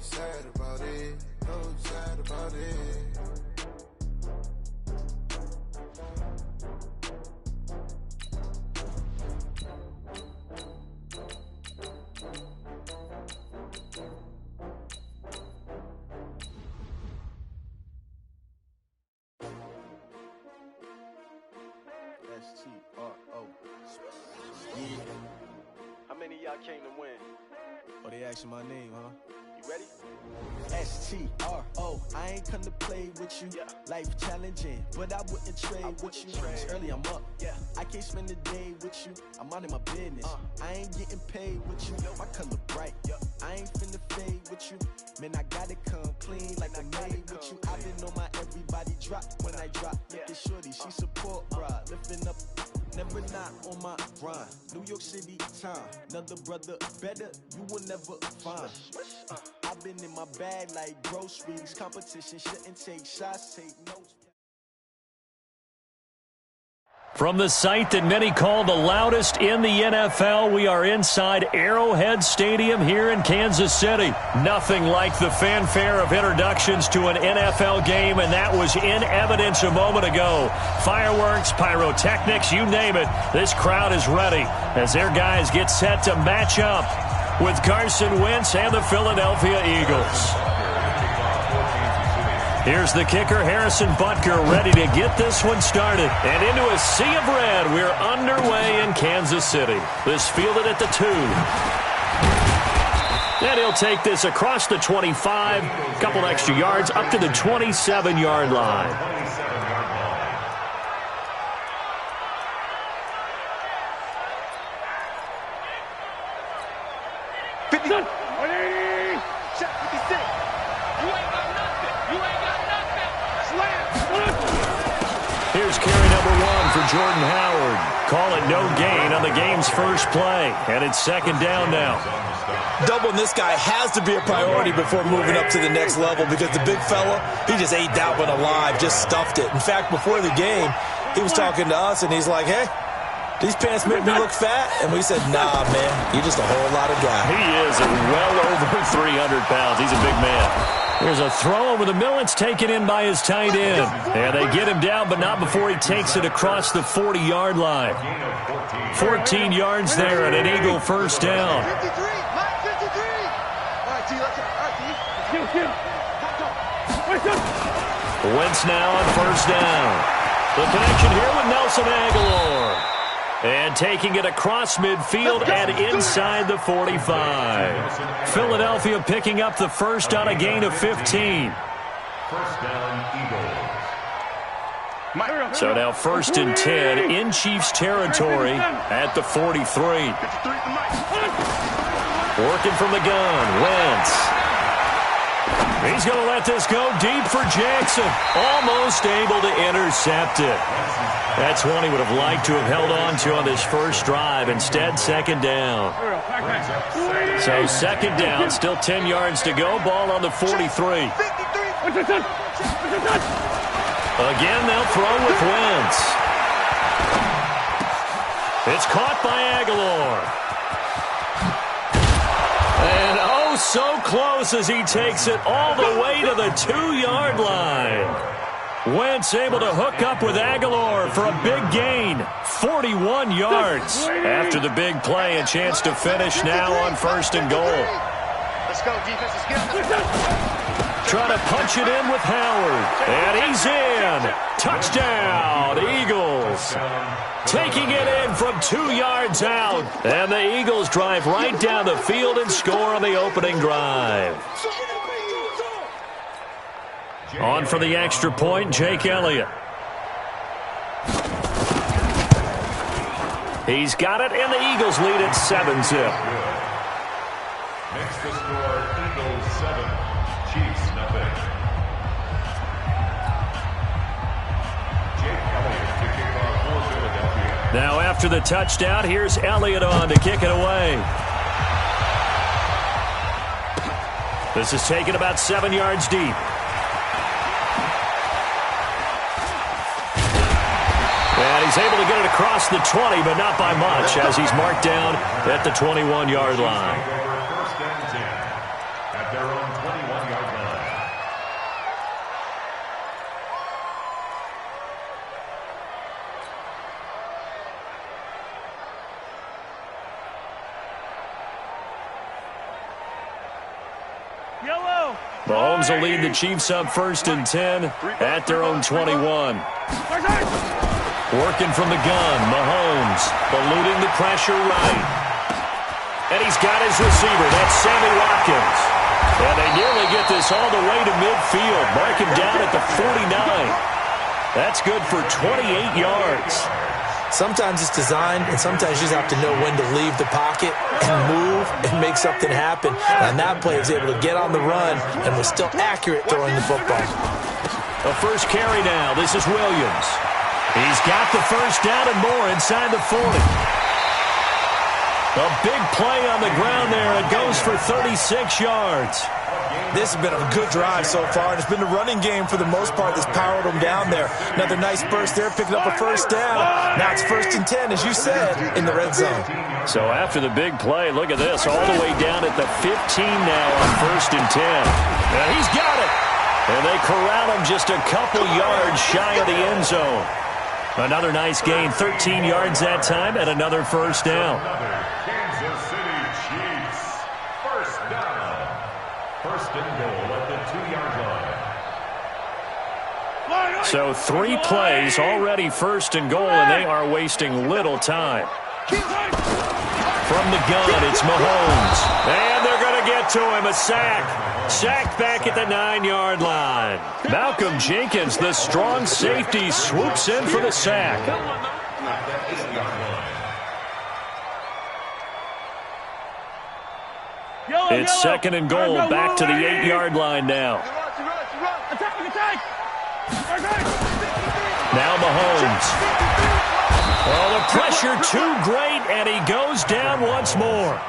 sad about it. No sad about it. S-T-R-O. Yeah. How many of y'all came to win? Oh, they asking my name, huh? You ready? S-T-R-O. I ain't come to play with you. Yeah. Life challenging, but I wouldn't trade with you. It's early, I'm up. Yeah. I can't spend the day with you. I'm minding my business. I ain't getting paid with you. My color bright. Yeah. I ain't finna fade with you. Man, I gotta come clean like I'm made with you. I've been on my everybody drop when I drop. Look at shorty, she support, bruh. Lifting up. Never not on my grind. New York City time. Another brother better, you will never find. I've been in my bag like groceries. Competition shouldn't take shots, take notes. From the site that many call the loudest in the NFL, we are inside Arrowhead Stadium here in Kansas City. Nothing like the fanfare of introductions to an NFL game, and that was in evidence a moment ago. Fireworks, pyrotechnics, you name it. This crowd is ready as their guys get set to match up with Carson Wentz and the Philadelphia Eagles. Here's the kicker, Harrison Butker, ready to get this one started. And into a sea of red, we're underway in Kansas City. This fielded at the 2. And he'll take this across the 25, couple extra yards, up to the 27-yard line. Here's carry number 1 for Jordan Howard. Call it no gain on the game's first play. And it's second down now. Doubling this guy has to be a priority before moving up to the next level because the big fella, he just ate that one alive, just stuffed it. In fact, before the game, he was talking to us, and he's like, hey, these pants make me look fat. And we said, nah, man, you're just a whole lot of guy. He is well over 300 pounds. He's a big man. Here's a throw over the middle. It's taken in by his tight end. And they get him down, but not before he takes it across the 40-yard line. 14 yards there and an Eagle first down. 53, line 53. All right, T, let's go. Wentz now on first down. The connection here with Nelson Aguilar. And taking it across midfield and inside the 45. Philadelphia picking up the first on a gain of 15. First down, Eagles. So now first and 10 in Chiefs territory at the 43. Working from the gun, Wentz. He's going to let this go deep for Jackson. Almost able to intercept it. That's one he would have liked to have held on to on this first drive. Instead, second down. So second down, still 10 yards to go. Ball on the 43. Again, they'll throw with Wentz. It's caught by Aguilar. And oh, so close as he takes it all the way to the 2-yard line. Wentz able to hook up with Aguilar for a big gain. 41 yards after the big play. A chance to finish now on first and goal. Let's go, defense. Let's get up. Trying to punch it in with Howard. And he's in. Touchdown, Eagles. Taking it in from 2 yards out. And the Eagles drive right down the field and score on the opening drive. On for the extra point, Jake Elliott. He's got it, and the Eagles lead at 7-zip. Makes the score Eagles 7, Chiefs nothing. Jake Elliott to kick off for Philadelphia. Now after the touchdown, here's Elliott on to kick it away. This is taken about 7 yards deep. And he's able to get it across the 20, but not by much, as he's marked down at the 21-yard line. First and 10 at their own 20. Mahomes will lead the Chiefs up 1st and 10 at their own 21. Working from the gun, Mahomes eluding the pressure right. And he's got his receiver. That's Sammy Watkins. And they nearly get this all the way to midfield. Mark him down at the 49. That's good for 28 yards. Sometimes it's designed, and sometimes you just have to know when to leave the pocket and move and make something happen. And that player is able to get on the run and was still accurate throwing the football. A first carry now. This is Williams. He's got the first down and more inside the 40. A big play on the ground there. It goes for 36 yards. This has been a good drive so far, and it's been the running game for the most part that's powered them down there. Another nice burst there, picking up a first down. Now it's 1st and 10, as you said, in the red zone. So after the big play, look at this, all the way down at the 15 now on 1st and 10. And he's got it. And they corral him just a couple yards shy of the end zone. Another nice gain, 13 yards that time, and another first down. Kansas City Chiefs. First down. 1st and goal at the 2-yard line. So 3 plays, already 1st and goal, and they are wasting little time. From the gun, it's Mahomes. And they're going to get to him, a sack. Sacked back at the 9-yard line. Malcolm Jenkins, the strong safety, swoops in for the sack. It's 2nd and goal, back to the 8-yard line now. Now Mahomes. Oh, the pressure too great, and he goes down once more.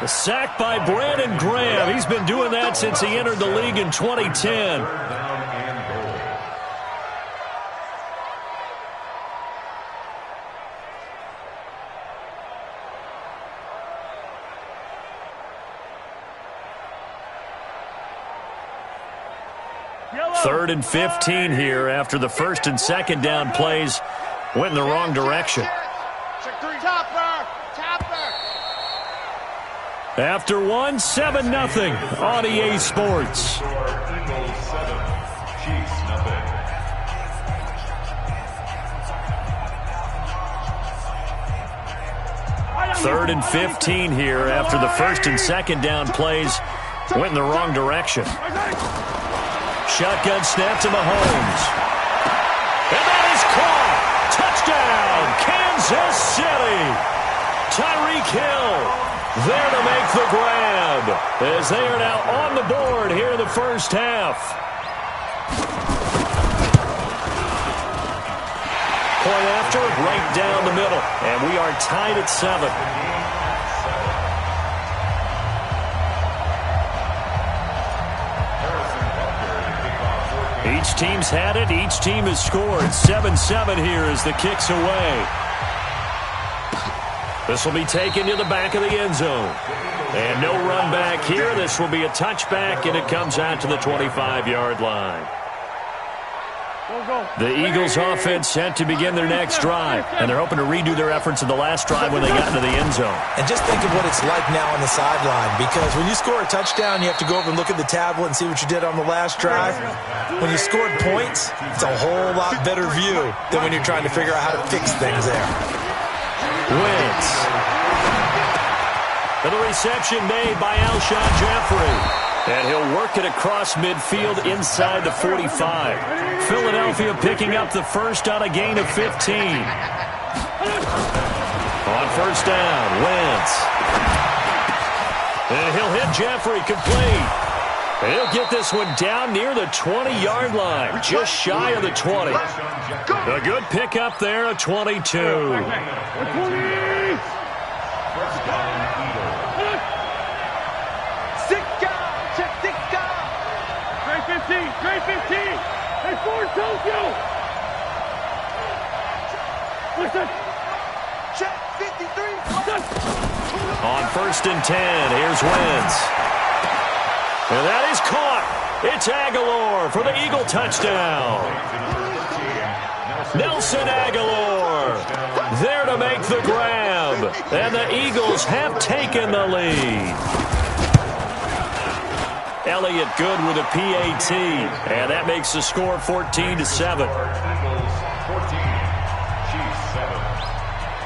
The sack by Brandon Graham. He's been doing that since he entered the league in 2010. Third and 15 here after the 1st and 2nd down plays went in the wrong direction. After 1, 7-0 on EA Sports. Eagles 7, Chiefs nothing. Third and 15 here after the 1st and 2nd down plays went in the wrong direction. Shotgun snap to Mahomes. And that is caught. Touchdown, Kansas City. Tyreek Hill there to make the grab as they are now on the board here in the first half. Point after, right down the middle. And we are tied at 7. Each team's had it. Each team has scored. 7-7 here as the kick's away. This will be taken to the back of the end zone. And no run back here. This will be a touchback, and it comes out to the 25-yard line. The Eagles offense set to begin their next drive, and they're hoping to redo their efforts in the last drive when they got into the end zone. And just think of what it's like now on the sideline, because when you score a touchdown, you have to go over and look at the tablet and see what you did on the last drive. When you scored points, it's a whole lot better view than when you're trying to figure out how to fix things there. Wentz. And the reception made by Alshon Jeffrey. And he'll work it across midfield inside the 45. Philadelphia picking up the first on a gain of 15. On first down, Wentz. And he'll hit Jeffrey complete. And he'll get this one down near the 20-yard line, just shy of the 20. A good pickup there, a 22. Great 15. Hey, Ford Tokyo. Listen. Check 53. On first and 10, here's Wentz. And that is caught. It's Aguilar for the Eagle touchdown. Nelson Aguilar there to make the grab. And the Eagles have taken the lead. Elliott good with a PAT. And that makes the score 14-7.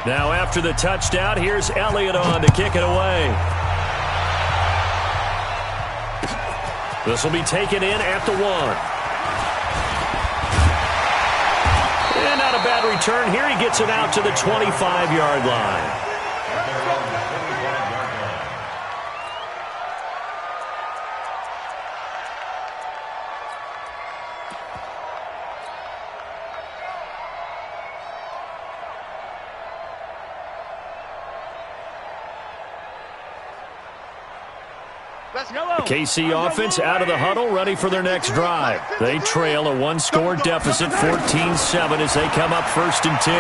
Now after the touchdown, here's Elliott on to kick it away. This will be taken in at the 1. And not a bad return here. He gets it out to the 25-yard line. The KC offense out of the huddle, ready for their next drive. They trail a one-score deficit, 14-7, as they come up 1st and 10.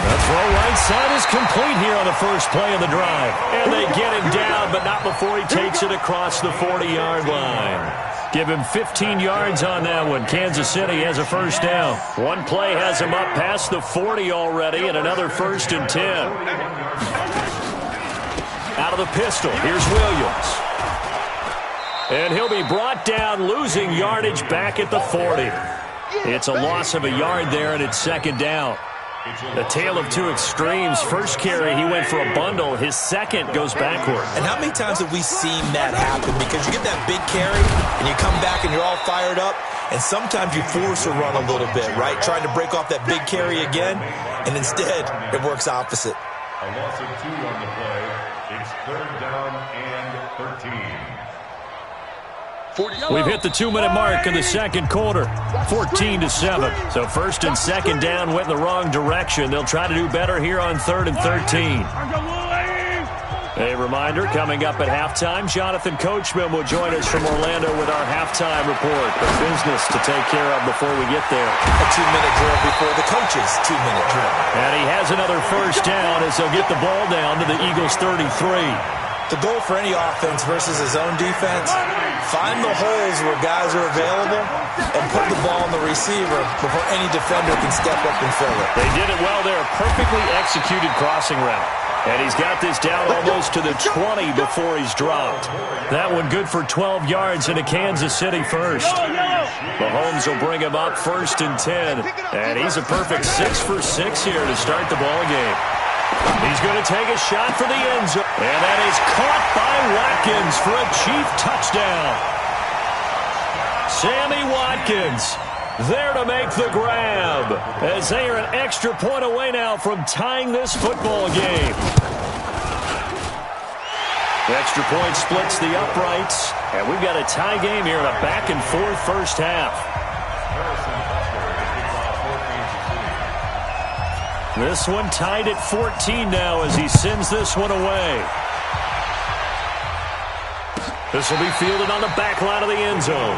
The throw right side is complete here on the first play of the drive. And they get him down, but not before he takes it across the 40-yard line. Give him 15 yards on that one. Kansas City has a first down. One play has him up past the 40 already, and another 1st and 10. Out of the pistol, here's Williams. And he'll be brought down, losing yardage back at the 40. It's a loss of a yard there, and it's 2nd down. A tale of two extremes. First carry, he went for a bundle. His second goes backward. And how many times have we seen that happen? Because you get that big carry, and you come back and you're all fired up, and sometimes you force a run a little bit, right? Trying to break off that big carry again, and instead it works opposite. A loss of 2 on the play. It's 3rd down and 13. We've hit the 2-minute mark in the second quarter, 14-7. So 1st and 2nd down went in the wrong direction. They'll try to do better here on 3rd and 13. A reminder, coming up at halftime, Jonathan Coachman will join us from Orlando with our halftime report. The business to take care of before we get there. A 2-minute drill before the coach's 2-minute drill. And he has another first down as they'll get the ball down to the Eagles' 33. The goal for any offense versus his own defense, find the holes where guys are available and put the ball on the receiver before any defender can step up and fill it. They did it well there. Perfectly executed crossing route. And he's got this down almost to the 20 before he's dropped. That one good for 12 yards and a Kansas City first. Mahomes will bring him up 1st and 10. And he's a perfect 6 for 6 here to start the ball game. He's going to take a shot for the end zone. And that is caught by Watkins for a Chief touchdown. Sammy Watkins there to make the grab, as they are an extra point away now from tying this football game. The extra point splits the uprights, and we've got a tie game here in a back-and-forth first half. This one tied at 14 now as he sends this one away. This will be fielded on the back line of the end zone.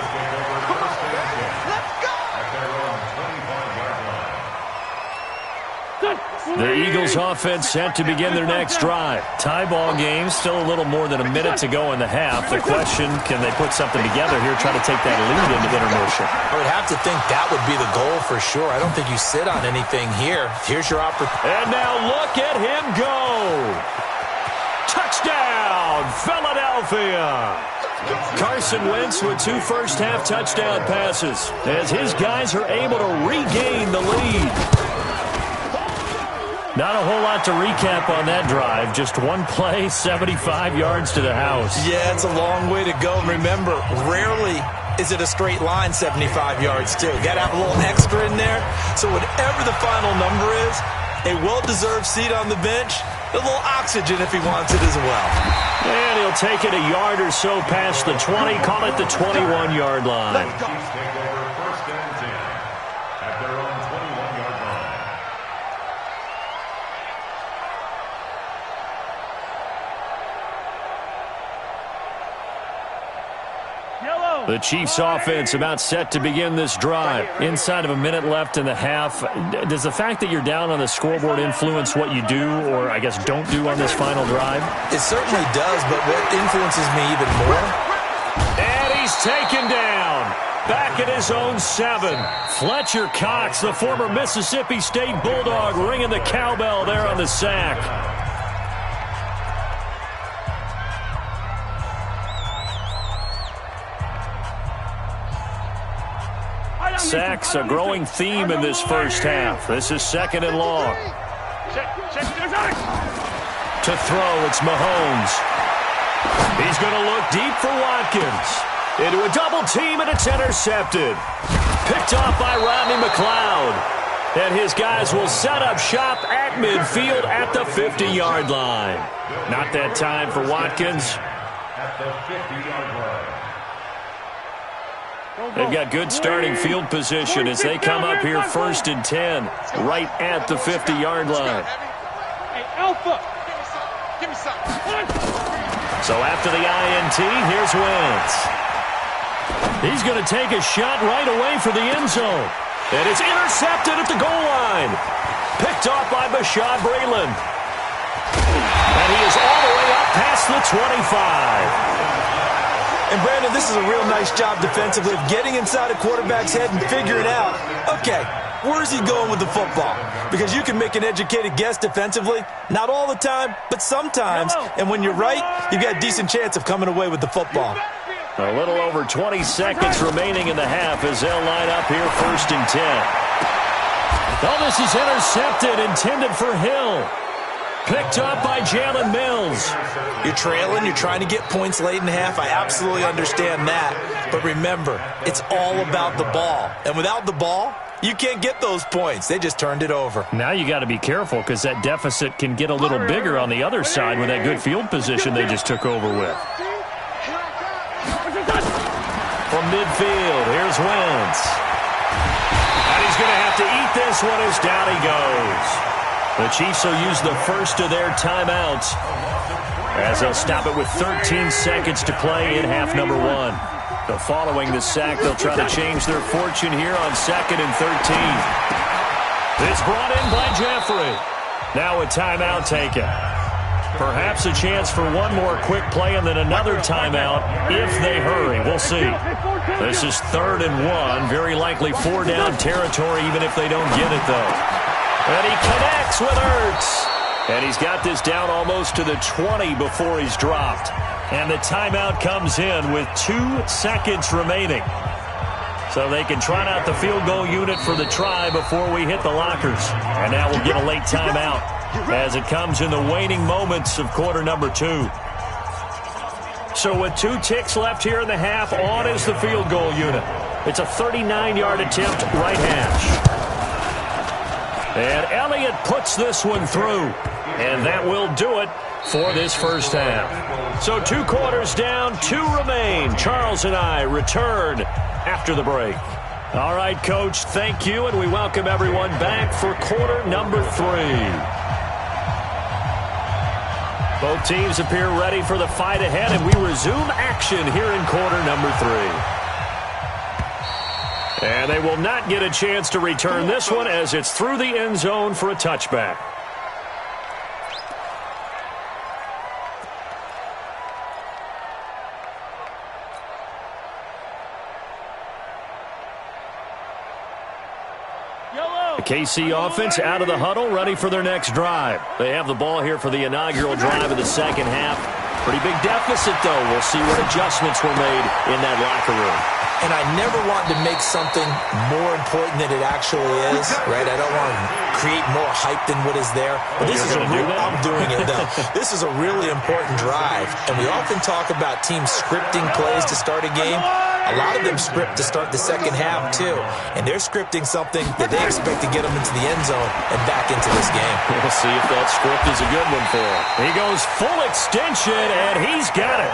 The Eagles offense set to begin their next drive. Tie ball game, still a little more than a minute to go in the half. The question, can they put something together here, try to take that lead into intermission? I would have to think that would be the goal for sure. I don't think you sit on anything here. Here's your opportunity. And now look at him go. Touchdown, Philadelphia. Carson Wentz with 2 first-half touchdown passes as his guys are able to regain the lead. Not a whole lot to recap on that drive. Just one play, 75 yards to the house. Yeah, it's a long way to go. Remember, rarely is it a straight line 75 yards, too. Got to have a little extra in there. So whatever the final number is, a well-deserved seat on the bench, a little oxygen if he wants it as well. And he'll take it a yard or so past the 20, call it the 21-yard line. Chiefs take over 1st and 10 at their own 21-yard line. The Chiefs offense about set to begin this drive. Inside of a minute left in the half. Does the fact that you're down on the scoreboard influence what you do, or I guess don't do on this final drive? It certainly does, but what influences me even more? And he's taken down. Back at his own 7. Fletcher Cox, the former Mississippi State Bulldog, ringing the cowbell there on the sack. sacks, a growing theme in this first half. This is 2nd and long. To throw, it's Mahomes. He's going to look deep for Watkins. Into a double team, and it's intercepted. Picked off by Rodney McLeod. And his guys will set up shop at midfield at the 50-yard line. Not that time for Watkins. At the 50-yard line. They've got good starting field position as they come up here 1st and 10, right at the 50-yard line. Hey, Alpha, give me something. So after the INT, here's Wentz. He's going to take a shot right away for the end zone. And it's intercepted at the goal line. Picked off by Bashaud Breeland. And he is all the way up past the 25. And Brandon, this is a real nice job defensively of getting inside a quarterback's head and figuring out, okay, where's he going with the football? Because you can make an educated guess defensively, not all the time, but sometimes. And when you're right, you've got a decent chance of coming away with the football. A little over 20 seconds remaining in the half as they'll line up here 1st and 10. Oh, this is intercepted, intended for Hill. Picked up by Jalen Mills. You're trailing, you're trying to get points late in half. I absolutely understand that. But remember, it's all about the ball. And without the ball, you can't get those points. They just turned it over. Now you got to be careful because that deficit can get a little bigger on the other side with that good field position they just took over with. From midfield, here's Wentz. And he's going to have to eat this one as down he goes. The Chiefs will use the first of their timeouts as they'll stop it with 13 seconds to play in half number 1. So following the sack, they'll try to change their fortune here on 2nd and 13. It's brought in by Jeffrey. Now a timeout taken. Perhaps a chance for one more quick play and then another timeout if they hurry. We'll see. This is 3rd and 1. Very likely 4-down territory even if they don't get it, though. And he connects with Ertz. And he's got this down almost to the 20 before he's dropped. And the timeout comes in with 2 seconds remaining. So they can trot out the field goal unit for the try before we hit the lockers. And now we'll get a late timeout as it comes in the waning moments of quarter number 2. So with 2 ticks left here in the half, on is the field goal unit. It's a 39-yard attempt, right hash. And Elliott puts this one through. And that will do it for this first half. So 2 quarters down, 2 remain. Charles and I return after the break. All right, Coach, thank you, and we welcome everyone back for quarter number 3. Both teams appear ready for the fight ahead, and we resume action here in quarter number 3. And they will not get a chance to return this one as it's through the end zone for a touchback. KC offense out of the huddle, ready for their next drive. They have the ball here for the inaugural drive of the second half. Pretty big deficit, though. We'll see what adjustments were made in that locker room. And I never want to make something more important than it actually is, right? I don't want to create more hype than what is there. But this is a real, I'm doing it, though. This is a really important drive. And we often talk about teams scripting plays to start a game. A lot of them script to start the second half, too. And they're scripting something that they expect to get them into the end zone and back into this game. We'll see if that script is a good one for him. He goes full extension, and he's got it.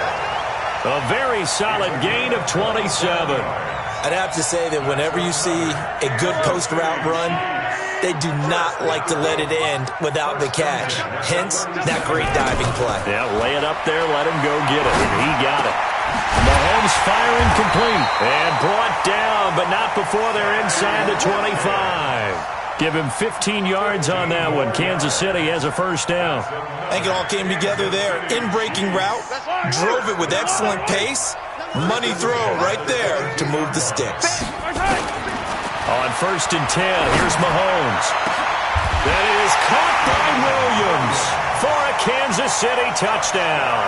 A very solid gain of 27. I'd have to say that whenever you see a good post route run, they do not like to let it end without the catch. Hence, that great diving play. Yeah, lay it up there, let him go get it, and he got it. Mahomes firing complete and brought down, but not before they're inside the 25. Give him 15 yards on that one. Kansas City has a first down. I think it all came together there. In-breaking route, drove it with excellent pace. Money throw right there to move the sticks. On 1st and 10, here's Mahomes. That is caught by Williams for a Kansas City touchdown.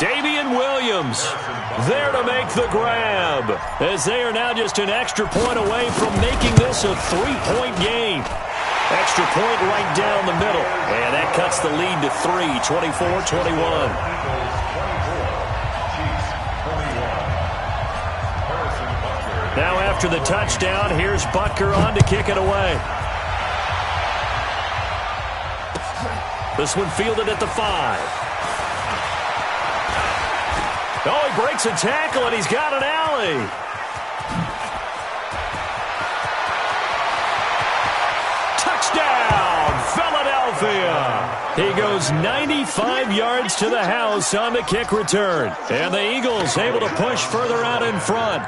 Damian Williams there to make the grab, as they are now just an extra point away from making this a 3-point game. Extra point right down the middle, and that cuts the lead to 3, 24-21. Now after the touchdown, here's Butker on to kick it away. This one fielded at the 5. Oh, he breaks a tackle, and he's got an alley. Touchdown, Philadelphia. He goes 95 yards to the house on the kick return. And the Eagles able to push further out in front.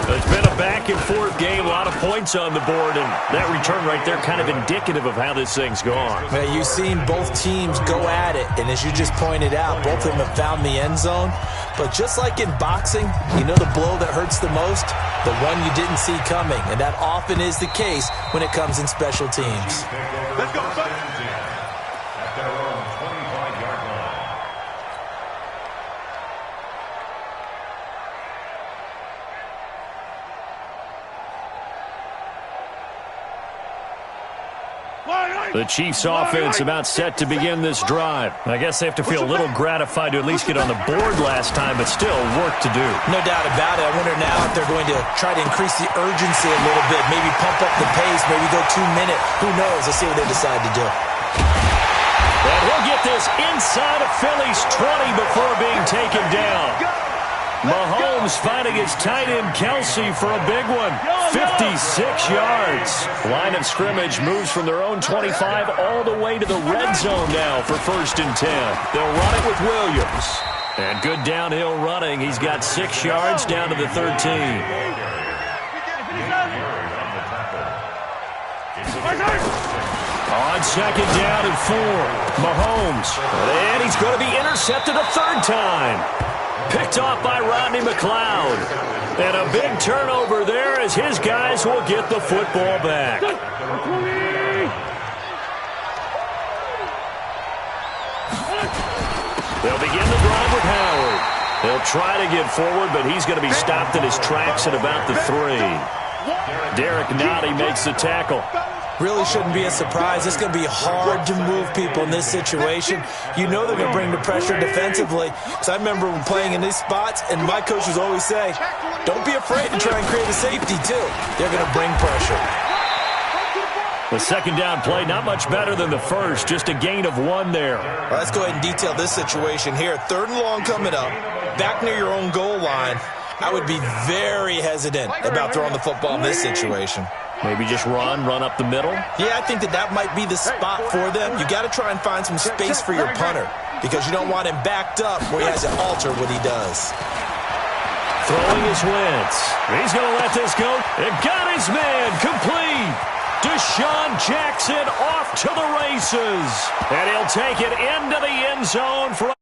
It's been a back-and-forth game, a lot of points on the board, and that return right there kind of indicative of how this thing's gone. Man, you've seen both teams go at it, and as you just pointed out, both of them have found the end zone. But just like in boxing, you know the blow that hurts the most? The one you didn't see coming, and that often is the case when it comes in special teams. Let's go, son. At their own 25-yard line. The Chiefs offense about set to begin this drive. I guess they have to feel a little gratified to at least get on the board last time, but still work to do. No doubt about it. I wonder now if they're going to try to increase the urgency a little bit, maybe pump up the pace, maybe go 2-minute. Who knows? Let's see what they decide to do. And he'll get this inside of Philly's 20 before being taken down. Mahomes finding his tight end Kelsey for a big one. 56 yards. Line of scrimmage moves from their own 25 all the way to the red zone now for 1st and 10. They'll run it with Williams. And good downhill running. He's got 6 yards down to the 13. On 2nd down and 4. Mahomes. And he's going to be intercepted a 3rd time. Picked off by Rodney McLeod. And a big turnover there as his guys will get the football back. They'll begin the drive with Howard. They'll try to get forward, but he's going to be stopped in his tracks at about the 3. Derek Nottie makes the tackle. Really shouldn't be a surprise. It's going to be hard to move people in this situation. You know they're going to bring the pressure defensively. Because I remember playing in these spots, and my coach would always say, don't be afraid to try and create a safety, too. They're going to bring pressure. The 2nd down play, not much better than the first. Just a gain of 1 there. Well, let's go ahead and detail this situation here. 3rd and long coming up. Back near your own goal line. I would be very hesitant about throwing the football in this situation. Maybe just run up the middle? Yeah, I think that might be the spot for them. You got to try and find some space for your punter because you don't want him backed up where he has to alter what he does. Throwing his Wentz. He's going to let this go. And got his man complete. Deshaun Jackson off to the races. And he'll take it into the end zone for